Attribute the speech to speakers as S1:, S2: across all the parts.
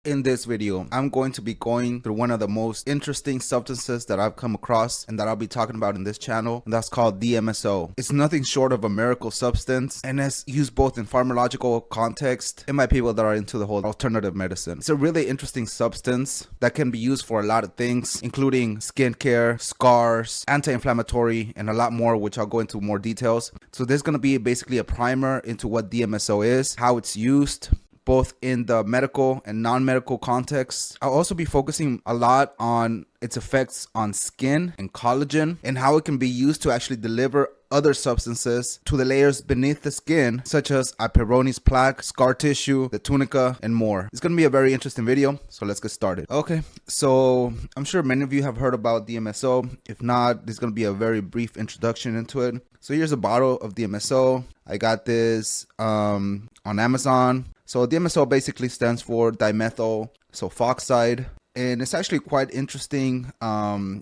S1: In this video, I'm going to be going through one of the most interesting substances that I've come across and that I'll be talking about in this channel, and that's called DMSO. It's nothing short of a miracle substance, and it's used both in pharmacological context and by people that are into the whole alternative medicine. It's a really interesting substance that can be used for a lot of things, including skincare, scars, anti-inflammatory, and a lot more, which I'll go into more details. So there's going to be basically a primer into what DMSO is, how it's used, both in the medical and non-medical context. I'll also be focusing a lot on its effects on skin and collagen and how it can be used to actually deliver other substances to the layers beneath the skin, such as a Peyronie's plaque, scar tissue, the tunica, and more. It's going to be a very interesting video, so let's get started. Okay, so I'm sure many of you have heard about DMSO. If not, there's going to be a very brief introduction into it. So here's a bottle of DMSO. I got this on Amazon. So DMSO basically stands for dimethyl sulfoxide, and it's actually quite interesting.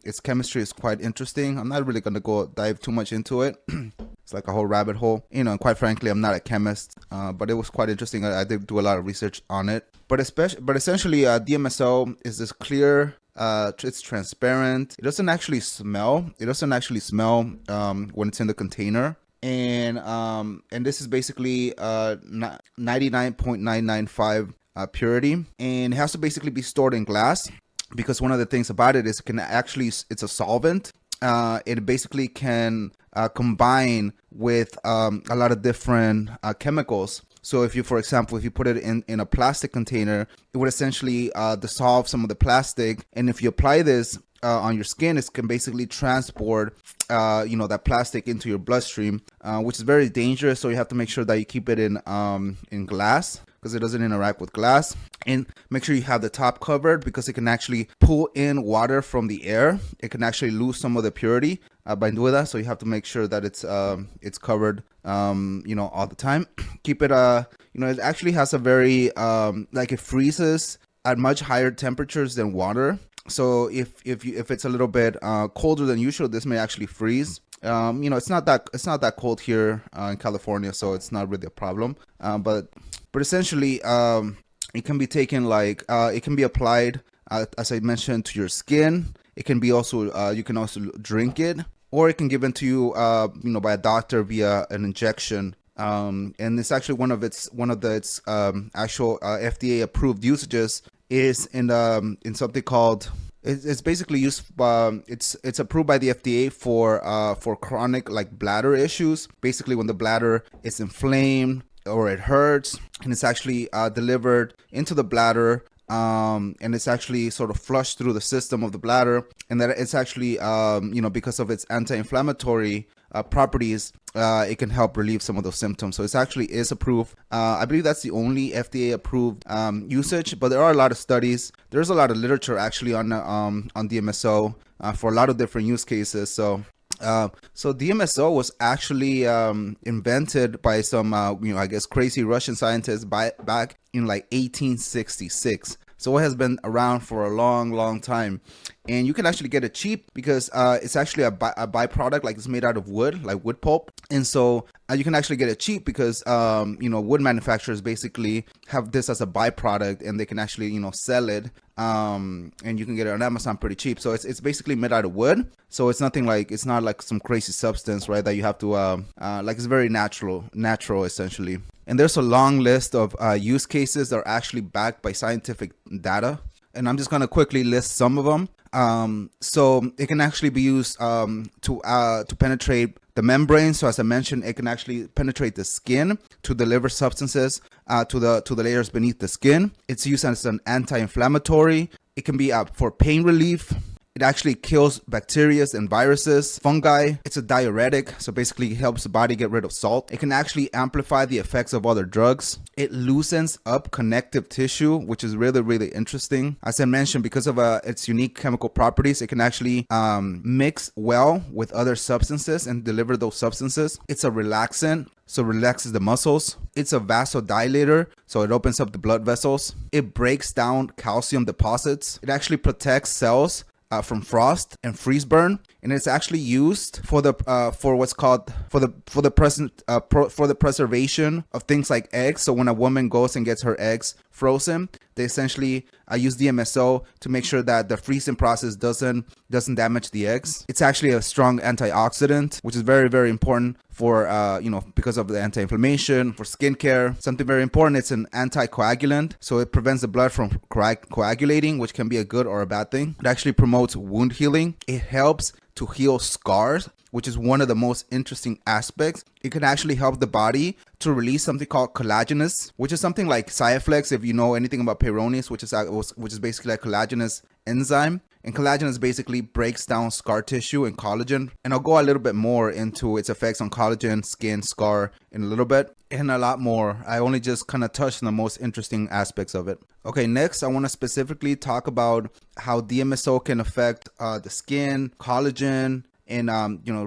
S1: Its chemistry is quite interesting. I'm not really going to dive too much into it. It's like a whole rabbit hole, and quite frankly, I'm not a chemist, but it was quite interesting. I did do a lot of research on it. But essentially, DMSO is this clear. It's transparent. It doesn't actually smell. When it's in the container. And this is basically 99.995 purity, and it has to basically be stored in glass, because one of the things about it is it's a solvent. It basically can combine with a lot of different chemicals. So if you, for example, if you put it in a plastic container, it would essentially dissolve some of the plastic, and if you apply this on your skin, it can basically transport that plastic into your bloodstream, which is very dangerous. So you have to make sure that you keep it in glass, because it doesn't interact with glass, and make sure you have the top covered, because it can actually pull in water from the air. It can actually lose some of the purity by doing that. So you have to make sure that it's covered all the time. Keep it it actually has a very it freezes at much higher temperatures than water. So if it's a little bit colder than usual, this may actually freeze. It's not that cold here in California, so it's not really a problem. But essentially, it can be taken it can be applied, as I mentioned, to your skin. It can be also you can also drink it, or it can be given to you by a doctor via an injection. And it's actually one of its actual FDA approved usages is in something called, it's basically used it's approved by the FDA for chronic bladder issues, basically when the bladder is inflamed or it hurts, and it's actually delivered into the bladder, and it's actually sort of flushed through the system of the bladder, and that it's actually because of its anti-inflammatory properties, it can help relieve some of those symptoms. So it actually is approved. I believe that's the only FDA approved usage, but there are a lot of studies. There's a lot of literature actually on DMSO for a lot of different use cases. So DMSO was actually invented by some crazy Russian scientists back in 1866. So it has been around for a long time, and you can actually get it cheap because it's actually a byproduct, it's made out of wood, like wood pulp. And so you can actually get it cheap because wood manufacturers basically have this as a byproduct, and they can actually sell it, and you can get it on Amazon pretty cheap. So it's basically made out of wood. So it's nothing it's not like some crazy substance, right, that you have to it's very natural essentially. And there's a long list of use cases that are actually backed by scientific data, and I'm just going to quickly list some of them. So it can actually be used to penetrate the membrane. So as I mentioned, it can actually penetrate the skin to deliver substances to the layers beneath the skin. It's used as an anti-inflammatory. It can be for pain relief. It actually kills bacteria and viruses, fungi. It's a diuretic, so basically it helps the body get rid of salt. It can actually amplify the effects of other drugs. It loosens up connective tissue, which is really interesting. As I mentioned, because of its unique chemical properties, it can actually mix well with other substances and deliver those substances. It's a relaxant, so it relaxes the muscles. It's a vasodilator, so it opens up the blood vessels. It breaks down calcium deposits. It actually protects cells from frost and freeze burn. and it's actually used for the for what's called for the preservation of things like eggs. So when a woman goes and gets her eggs frozen, they essentially use DMSO to make sure that the freezing process doesn't damage the eggs. It's actually a strong antioxidant, which is very, very important for because of the anti-inflammation, for skincare. Something very important, it's an anticoagulant, so it prevents the blood from coagulating, which can be a good or a bad thing. It actually promotes wound healing. It helps to heal scars, which is one of the most interesting aspects. It can actually help the body to release something called collagenous, which is something like Cyaflex, if you know anything about Peyronie's, which is basically a collagenous enzyme. And collagenous basically breaks down scar tissue and collagen. And I'll go a little bit more into its effects on collagen, skin, scar in a little bit, and a lot more. I only just kind of touched on the most interesting aspects of it. Okay, next I want to specifically talk about how DMSO can affect the skin, collagen, and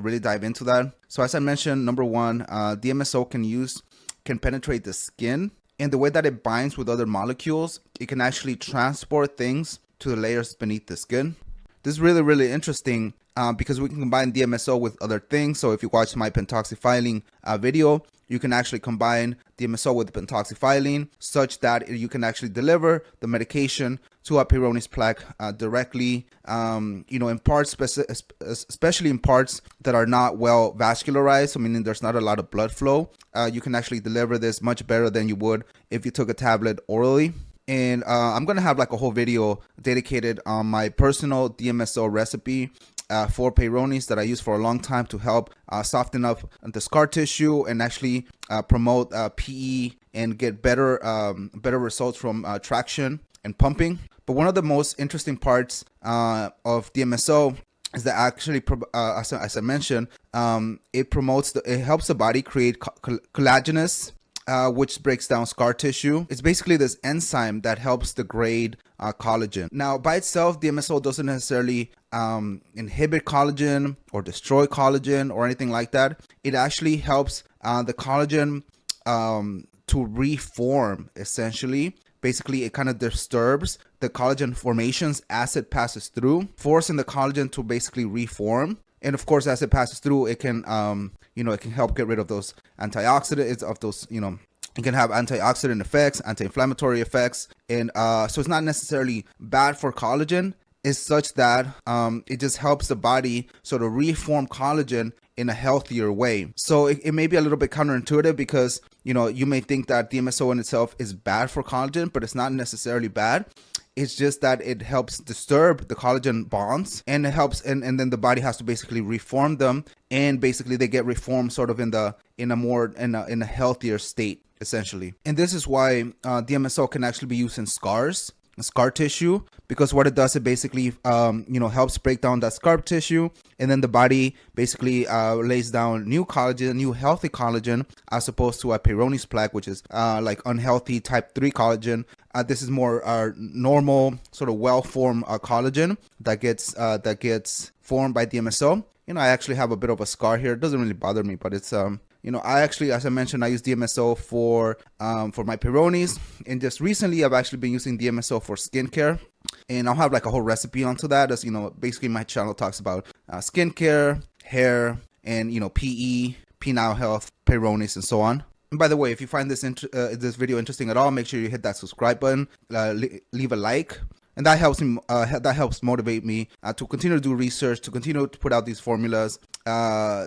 S1: really dive into that. So as I mentioned, number one, DMSO can penetrate the skin, and the way that it binds with other molecules, it can actually transport things to the layers beneath the skin. This is really, really interesting because we can combine DMSO with other things. So if you watch my pentoxifylline video, you can actually combine DMSO with pentoxifylline such that you can actually deliver the medication to a Peyronie's plaque directly, in parts, especially in parts that are not well vascularized, so meaning there's not a lot of blood flow. You can actually deliver this much better than you would if you took a tablet orally. And I'm going to have like a whole video dedicated on my personal DMSO recipe for Peyronie's that I use for a long time to help soften up the scar tissue and actually promote PE and get better results from traction and pumping. But one of the most interesting parts of DMSO is that actually, as I mentioned, it helps the body create collagenous, which breaks down scar tissue. It's basically this enzyme that helps degrade collagen. Now, by itself, DMSO doesn't necessarily inhibit collagen or destroy collagen or anything like that. It actually helps the collagen to reform, essentially. Basically, it kind of disturbs the collagen formations as it passes through, forcing the collagen to basically reform. And of course, as it passes through, it can, it can help get rid of those antioxidants, it can have antioxidant effects, anti-inflammatory effects. And so it's not necessarily bad for collagen. It's such that it just helps the body sort of reform collagen in a healthier way. So it may be a little bit counterintuitive because, you may think that DMSO in itself is bad for collagen, but it's not necessarily bad. It's just that it helps disturb the collagen bonds, and it helps, and then the body has to basically reform them, and basically they get reformed sort of in a healthier state, essentially. And this is why DMSO can actually be used in scar tissue, because what it does, it basically helps break down that scar tissue, and then the body basically lays down new healthy collagen, as opposed to a Peyronie's plaque, which is like unhealthy type 3 collagen. This is more normal, sort of well-formed collagen that gets formed by DMSO. I actually have a bit of a scar here. It doesn't really bother me, but it's I actually, as I mentioned, I use DMSO for my Peyronie's, and just recently I've actually been using DMSO for skincare, and I'll have like a whole recipe onto that. As basically my channel talks about skincare, hair, and PE, penile health, Peyronie's, and so on. And by the way, if you find this video interesting at all, make sure you hit that subscribe button, leave a like. And that helps me. That helps motivate me to continue to do research, to continue to put out these formulas,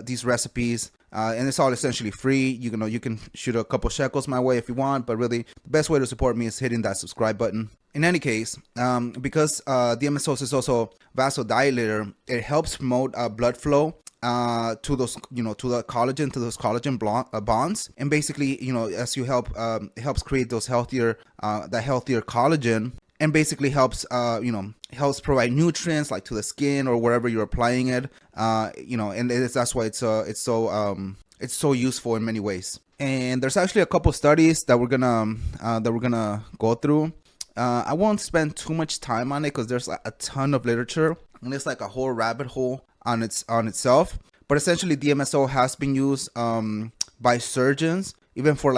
S1: these recipes, and it's all essentially free. You can shoot a couple shekels my way if you want, but really the best way to support me is hitting that subscribe button. In any case, because DMSO is also vasodilator, it helps promote blood flow to those, to the collagen, to those collagen bonds, and basically, as you help, it helps create those healthier collagen. And basically helps provide nutrients like to the skin or wherever you're applying it, and that's why it's so useful in many ways. And there's actually a couple studies that we're gonna go through. I won't spend too much time on it because there's a ton of literature and it's like a whole rabbit hole on itself. But essentially, DMSO has been used by surgeons, even for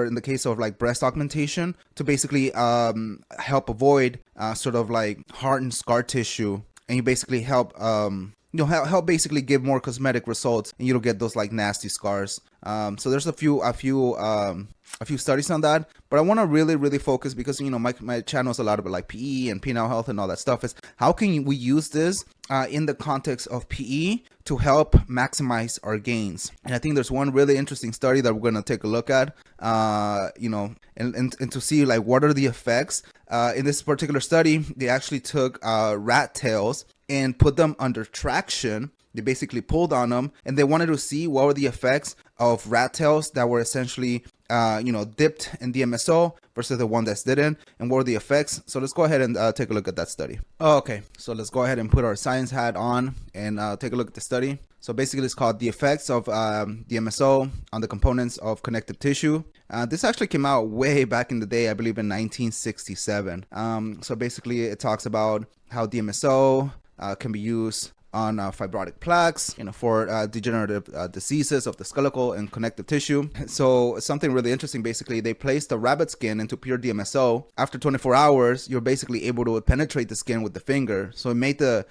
S1: in the case of like breast augmentation, to basically help avoid sort of like hardened scar tissue, and you basically help help basically give more cosmetic results, and you don't get those like nasty scars. So there's a few studies on that, but I want to really focus, because my channel is a lot about like PE and penile health and all that stuff, is how can we use this in the context of PE to help maximize our gains. And I think there's one really interesting study that we're going to take a look at, and to see like what are the effects. In this particular study, they actually took rat tails and put them under traction. They basically pulled on them, and they wanted to see what were the effects of rat tails that were essentially dipped in DMSO versus the one that didn't, and what were the effects. So let's go ahead and take a look at that study. Okay, so let's go ahead and put our science hat on and take a look at the study. So basically it's called The Effects of DMSO on the Components of Connective Tissue. This actually came out way back in the day, I believe in 1967. So basically it talks about how DMSO can be used on fibrotic plaques, for degenerative diseases of the skeletal and connective tissue. So something really interesting, basically, they placed the rabbit skin into pure DMSO. After 24 hours, you're basically able to penetrate the skin with the finger. So it made the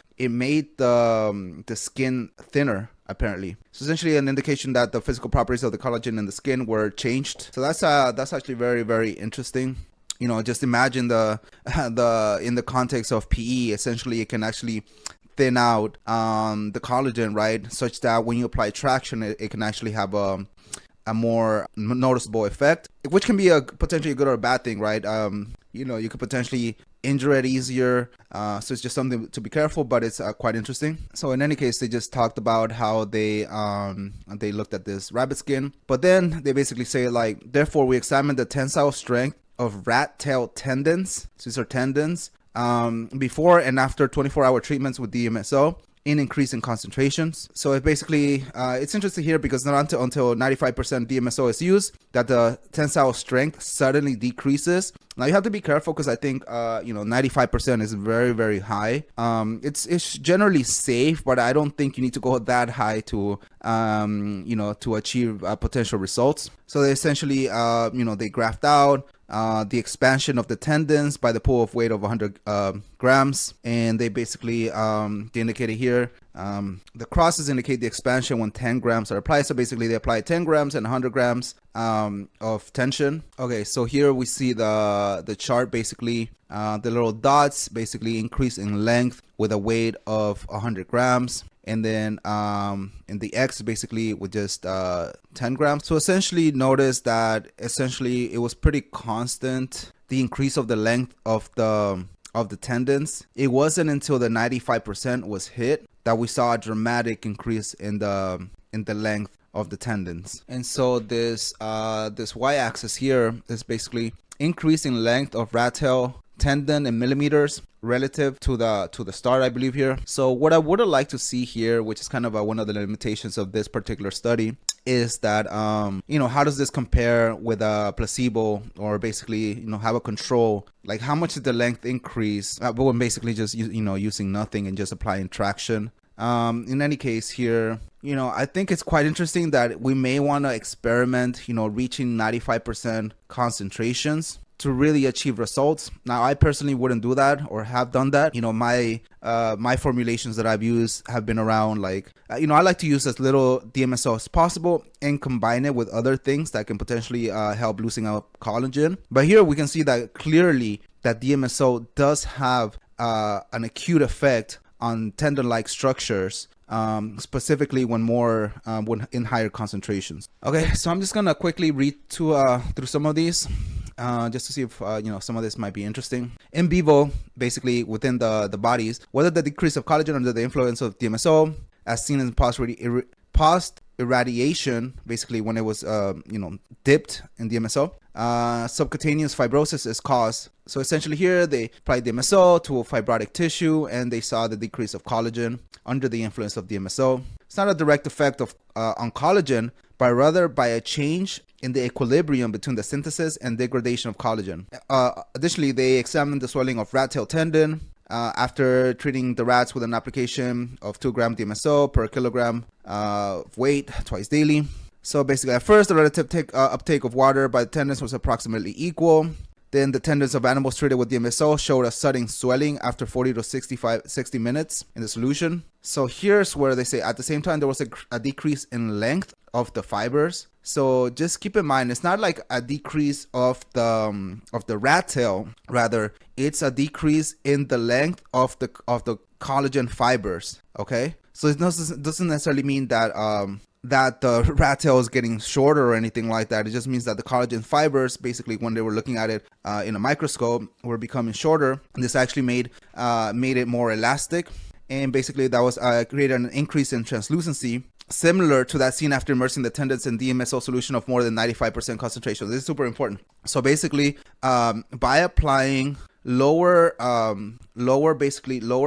S1: skin thinner, apparently. So essentially an indication that the physical properties of the collagen in the skin were changed. So that's actually very interesting. Just imagine in the context of PE, essentially it can actually thin out the collagen, right, such that when you apply traction, it can actually have a more noticeable effect, which can be a potentially good or a bad thing, right? You could potentially injure it easier, so it's just something to be careful, but it's quite interesting. So in any case, they just talked about how they looked at this rabbit skin, but then they basically say like, therefore we examined the tensile strength of rat tail tendons. So these are tendons before and after 24-hour treatments with DMSO in increasing concentrations. So it basically, it's interesting here because not until 95% DMSO is used that the tensile strength suddenly decreases. Now you have to be careful because I think 95% is very high. It's generally safe, but I don't think you need to go that high to to achieve potential results. So they essentially they graphed out the expansion of the tendons by the pull of weight of 100 grams, and they basically they indicated here the crosses indicate the expansion when 10 grams are applied. So basically they apply 10 grams and 100 grams of tension. Okay, so here we see the chart, basically the little dots basically increase in length with a weight of 100 grams. And then in the X basically with just 10 grams. So essentially notice that essentially it was pretty constant, the increase of the length of the tendons. It wasn't until the 95% was hit that we saw a dramatic increase in the length of the tendons. And so this y-axis here is basically increasing length of rat tail tendon in millimeters relative to the start, I believe here. So what I would have liked to see here, which is kind of one of the limitations of this particular study, is that how does this compare with a placebo, or basically have a control, like how much did the length increase but when basically just using nothing and just applying traction. In any case here, I think it's quite interesting that we may want to experiment reaching 95% concentrations to really achieve results. Now, I personally wouldn't do that or have done that. My formulations that I've used have been around like, I like to use as little DMSO as possible and combine it with other things that can potentially help loosening up collagen. But here we can see that clearly that DMSO does have an acute effect on tendon-like structures, specifically when in higher concentrations. Okay, so I'm just gonna quickly read through some of these. Just to see if some of this might be interesting. In vivo, basically within the bodies, whether the decrease of collagen under the influence of DMSO, as seen in post irradiation, basically when it was dipped in DMSO, subcutaneous fibrosis is caused. So essentially here they applied DMSO to a fibrotic tissue and they saw the decrease of collagen under the influence of DMSO. It's not a direct effect of on collagen, but rather by a change in the equilibrium between the synthesis and degradation of collagen. Additionally, they examined the swelling of rat tail tendon after treating the rats with an application of 2 gram DMSO per kilogram of weight twice daily. So basically, at first, the relative uptake of water by the tendons was approximately equal. Then the tendons of animals treated with DMSO showed a sudden swelling after 40 to 60 minutes in the solution. So here's where they say at the same time there was a decrease in length of the fibers. So just keep in mind, it's not like a decrease of the rat tail. Rather, it's a decrease in the length of the collagen fibers. Okay, so it doesn't necessarily mean that that the rat tail is getting shorter or anything like that. It just means that the collagen fibers, basically when they were looking at it in a microscope, were becoming shorter. And this actually made it more elastic, and basically that was created an increase in translucency, similar to that seen after immersing the tendons in DMSO solution of more than 95% concentration. This is super important. So basically, by applying lower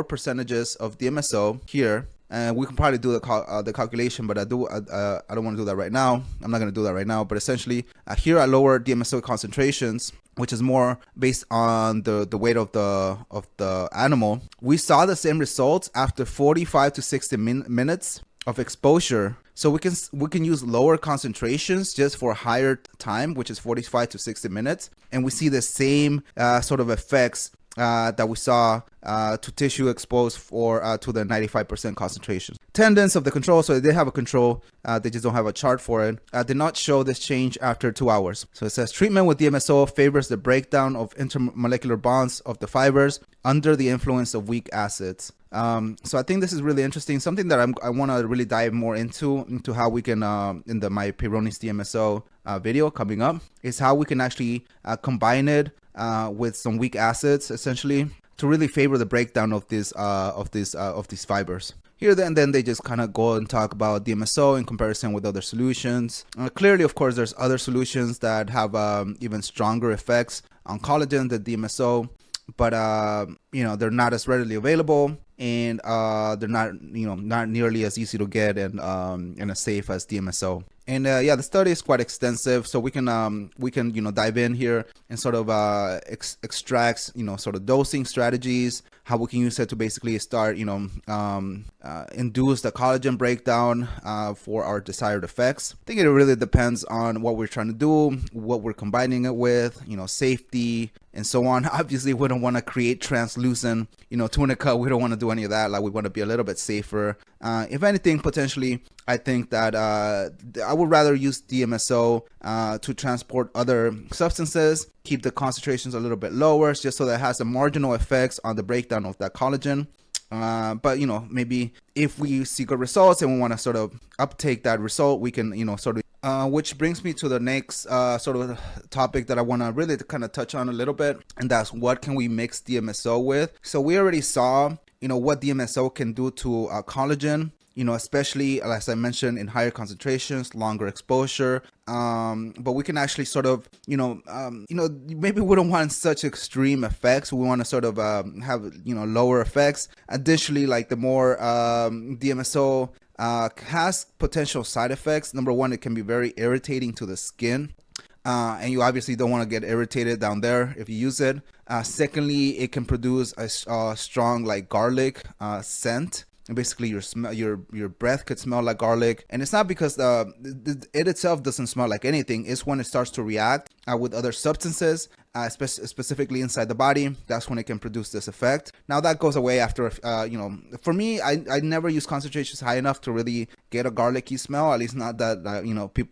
S1: percentages of DMSO here, and we can probably do the calculation, but I don't want to do that right now. I'm not going to do that right now. But essentially, here at lower DMSO concentrations, which is more based on the weight of the animal, we saw the same results after 45 to 60 minutes of exposure. So we can use lower concentrations just for a higher time, which is 45 to 60 minutes, and we see the same sort of effects that we saw to tissue exposed to the 95% concentration. Tendons of the control, so they have a control, they just don't have a chart for it, did not show this change after 2 hours. So it says treatment with DMSO favors the breakdown of intermolecular bonds of the fibers under the influence of weak acids. So I think this is really interesting, something that I want to really dive more into how we can, in my Peyronie's DMSO video coming up, is how we can actually combine it with some weak acids, essentially, to really favor the breakdown of these fibers. Here then they just kind of go and talk about DMSO in comparison with other solutions. Clearly, of course, there's other solutions that have even stronger effects on collagen than DMSO, but they're not as readily available, and they're not nearly as easy to get and as safe as DMSO. And the study is quite extensive, so we can dive in here and sort of extract sort of dosing strategies, how we can use it to basically start induce the collagen breakdown for our desired effects. I think it really depends on what we're trying to do, what we're combining it with, safety and so on. Obviously, we don't want to create translucent tuna cut. We don't want to do any of that. Like, we want to be a little bit safer. If anything, potentially, I think that I would rather use DMSO to transport other substances, keep the concentrations a little bit lower, just so that it has a marginal effects on the breakdown of that collagen. But maybe if we see good results and we want to sort of uptake that result, we can sort of which brings me to the next sort of topic that I want to really kind of touch on a little bit, and that's what can we mix DMSO with. So we already saw what DMSO can do to collagen, especially as I mentioned, in higher concentrations, longer exposure. But we can actually sort of, maybe we don't want such extreme effects. We want to sort of have, lower effects. Additionally, like the more DMSO has potential side effects. Number one, it can be very irritating to the skin. And you obviously don't want to get irritated down there if you use it. Secondly, it can produce a strong like garlic scent. And basically your breath could smell like garlic, and it's not because it itself doesn't smell like anything. It's when it starts to react with other substances, specifically inside the body. That's when it can produce this effect. Now that goes away after for me, I never use concentrations high enough to really get a garlicky smell, at least not that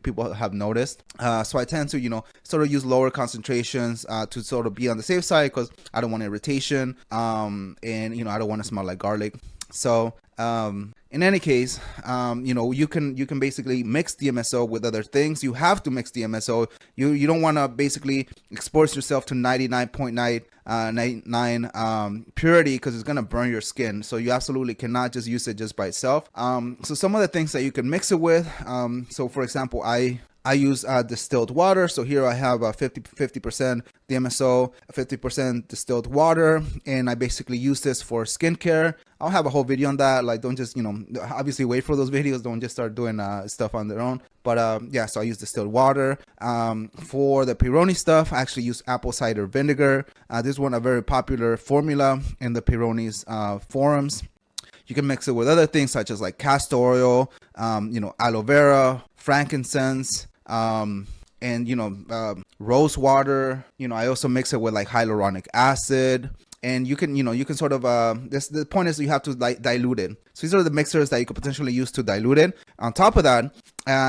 S1: people have noticed. So I tend to sort of use lower concentrations to sort of be on the safe side, because I don't want irritation, and I don't want to smell like garlic. So in any case, you can basically mix DMSO with other things. You have to mix DMSO. You don't want to basically expose yourself to 99.99 purity, because it's going to burn your skin. So you absolutely cannot just use it just by itself. So some of the things that you can mix it with. So for example, I use distilled water. So here I have 50% DMSO, 50% distilled water, and I basically use this for skincare. I'll have a whole video on that. Like, don't just, obviously wait for those videos. Don't just start doing stuff on their own. But so I use distilled water. For the Peyronie stuff, I actually use apple cider vinegar. This is a very popular formula in the Peyronie's forums. You can mix it with other things such as like castor oil, aloe vera, frankincense, and and rose water. I also mix it with like hyaluronic acid. And you can sort of the point is you have to like dilute it. So these are the mixers that you could potentially use to dilute it. On top of that,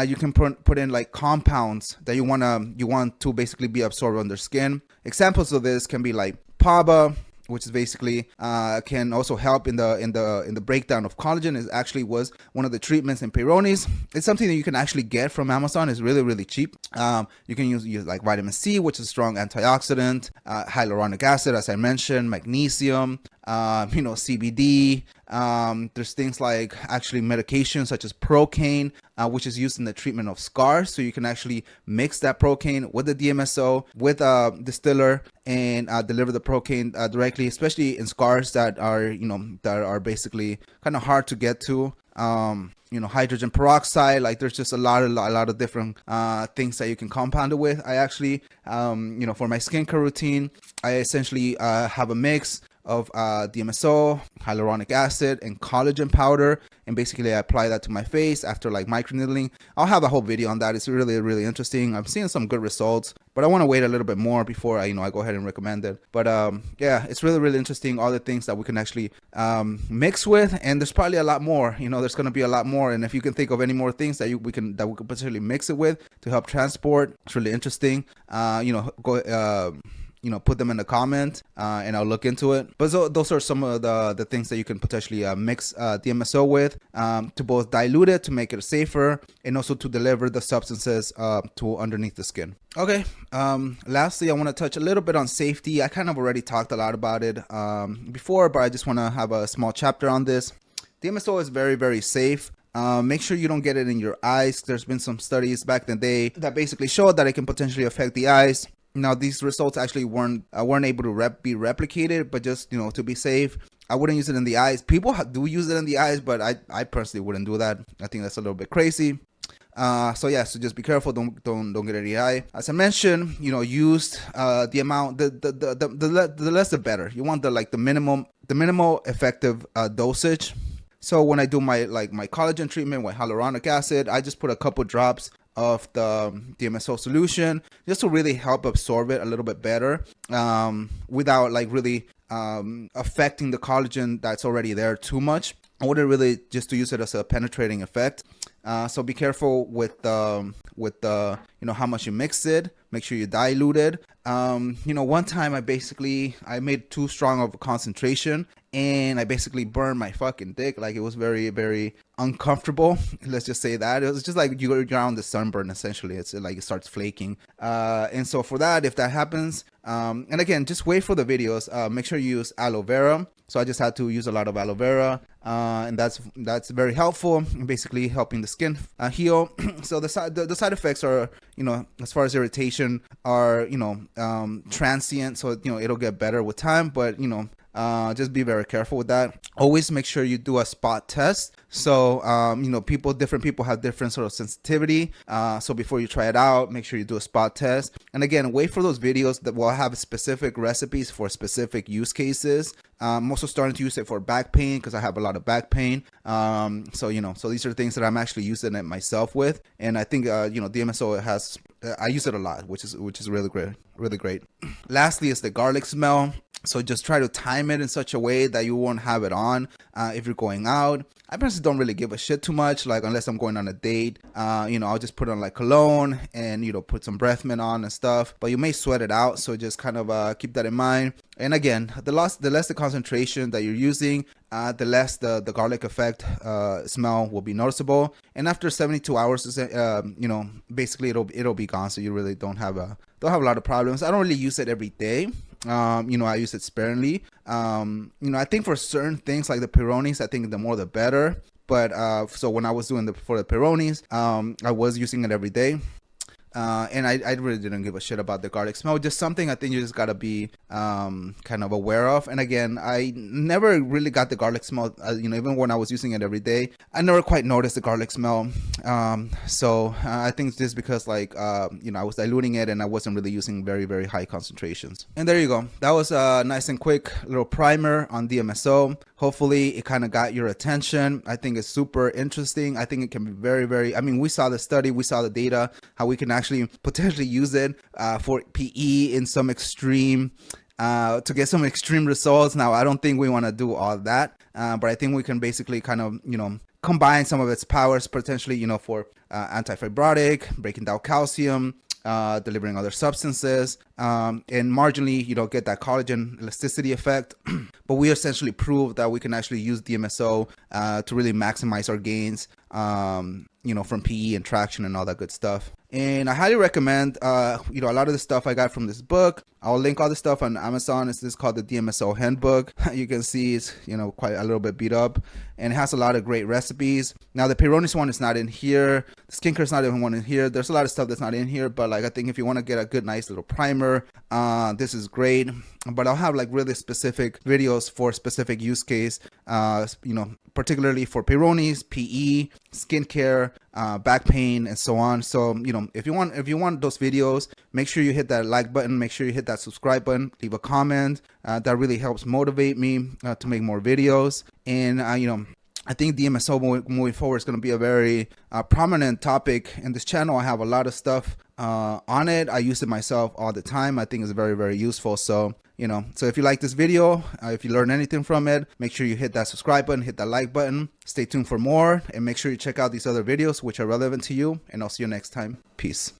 S1: you can put in like compounds that you want to basically be absorbed under skin. Examples of this can be like PABA, which is basically can also help in the breakdown of collagen. It actually was one of the treatments in Peyronie's. It's something that you can actually get from Amazon. It's really, really cheap. You can use like vitamin C, which is a strong antioxidant, hyaluronic acid, as I mentioned, magnesium, CBD. There's things like actually medications such as Procaine, which is used in the treatment of scars. So you can actually mix that Procaine with the DMSO, with a distiller, and deliver the Procaine directly, especially in scars that are basically kind of hard to get to. Hydrogen peroxide, like there's just a lot of different things that you can compound it with. I actually, for my skincare routine, I essentially have a mix of DMSO, hyaluronic acid, and collagen powder, and basically I apply that to my face after like microneedling. I'll have a whole video on that. It's really, really interesting. I'm seeing some good results, but I want to wait a little bit more before I go ahead and recommend it. But yeah, it's really, really interesting, all the things that we can actually mix with, and there's probably a lot more. There's going to be a lot more, and if you can think of any more things that we could potentially mix it with to help transport, it's really interesting. Put them in the comment and I'll look into it. But those are some of the things that you can potentially mix DMSO with to both dilute it to make it safer and also to deliver the substances to underneath the skin. Okay, lastly, I want to touch a little bit on safety. I kind of already talked a lot about it before, but I just want to have a small chapter on this. DMSO is very, very safe. Make sure you don't get it in your eyes. There's been some studies back in the day that basically showed that it can potentially affect the eyes. Now, these results actually weren't able to be replicated, but just, to be safe, I wouldn't use it in the eyes. People do use it in the eyes, but I personally wouldn't do that. I think that's a little bit crazy. So just be careful. Don't get it in the eye. As I mentioned, use the amount, the less the better. You want the minimal effective dosage. So when I do my collagen treatment with hyaluronic acid, I just put a couple drops of the DMSO solution just to really help absorb it a little bit better without really affecting the collagen that's already there too much. I wouldn't really just to use it as a penetrating effect. So be careful with how much you mix it. Make sure you dilute it. One time I made too strong of a concentration and I basically burned my fucking dick. Like, it was very, very uncomfortable. Let's just say that. It was just like you're on the sunburn, essentially. It's like it starts flaking. And so for that, if that happens, and again, just wait for the videos. Make sure you use aloe vera. So I just had to use a lot of aloe vera, and that's very helpful in basically helping the skin heal. So the side effects are, as far as irritation, are transient. So it'll get better with time, but just be very careful with that. Always make sure you do a spot test. So different people have different sort of sensitivity. So before you try it out, make sure you do a spot test. And again, wait for those videos that will have specific recipes for specific use cases. I'm also starting to use it for back pain because I have a lot of back pain. So these are things that I'm actually using it myself with. And I think DMSO has, I use it a lot, which is really great, really great. Lastly is the garlic smell. So just try to time it in such a way that you won't have it on if you're going out. I personally don't really give a shit too much, unless I'm going on a date. I'll just put on cologne and put some breath mint on and stuff. But you may sweat it out, so just kind of keep that in mind. And again, the less the concentration that you're using, the less the garlic effect smell will be noticeable. And after 72 hours, basically it'll be gone. So you really don't have a lot of problems. I don't really use it every day. I use it sparingly. I think for certain things like the Peyronie's, I think the more the better. But so when I was doing for the Peyronie's, I was using it every day. And I really didn't give a shit about the garlic smell. Just something I think you just gotta be kind of aware of. And again, I never really got the garlic smell. Even when I was using it every day, I never quite noticed the garlic smell. So I think it's just because I was diluting it and I wasn't really using very, very high concentrations. And there you go. That was a nice and quick little primer on DMSO. Hopefully it kind of got your attention. I think it's super interesting. I think it can be very, very, we saw the study, we saw the data, how we can actually actually potentially use it for PE in some extreme to get some extreme results. Now, I don't think we want to do all that, but I think we can basically kind of, combine some of its powers potentially, for antifibrotic, breaking down calcium, delivering other substances, and marginally, get that collagen elasticity effect. But we essentially proved that we can actually use DMSO to really maximize our gains, from PE and traction and all that good stuff. And I highly recommend, a lot of the stuff I got from this book. I'll link all the stuff on Amazon. This is called the DMSO Handbook. You can see it's, quite a little bit beat up, and it has a lot of great recipes. Now, the Peyronie's one is not in here. The skincare's not even one in here. There's a lot of stuff that's not in here, but I think if you want to get a good, nice little primer, this is great. But I'll have really specific videos for specific use case, particularly for Peyronie's, PE, skincare, back pain, and so on. So, if you want those videos, make sure you hit that like button, make sure you hit that subscribe button, leave a comment. That really helps motivate me to make more videos. And, I think DMSO moving forward is going to be a very prominent topic in this channel. I have a lot of stuff on it. I use it myself all the time. I think it's very, very useful. So, so if you like this video, if you learn anything from it, make sure you hit that subscribe button, hit that like button, stay tuned for more, and make sure you check out these other videos which are relevant to you. And I'll see you next time. Peace.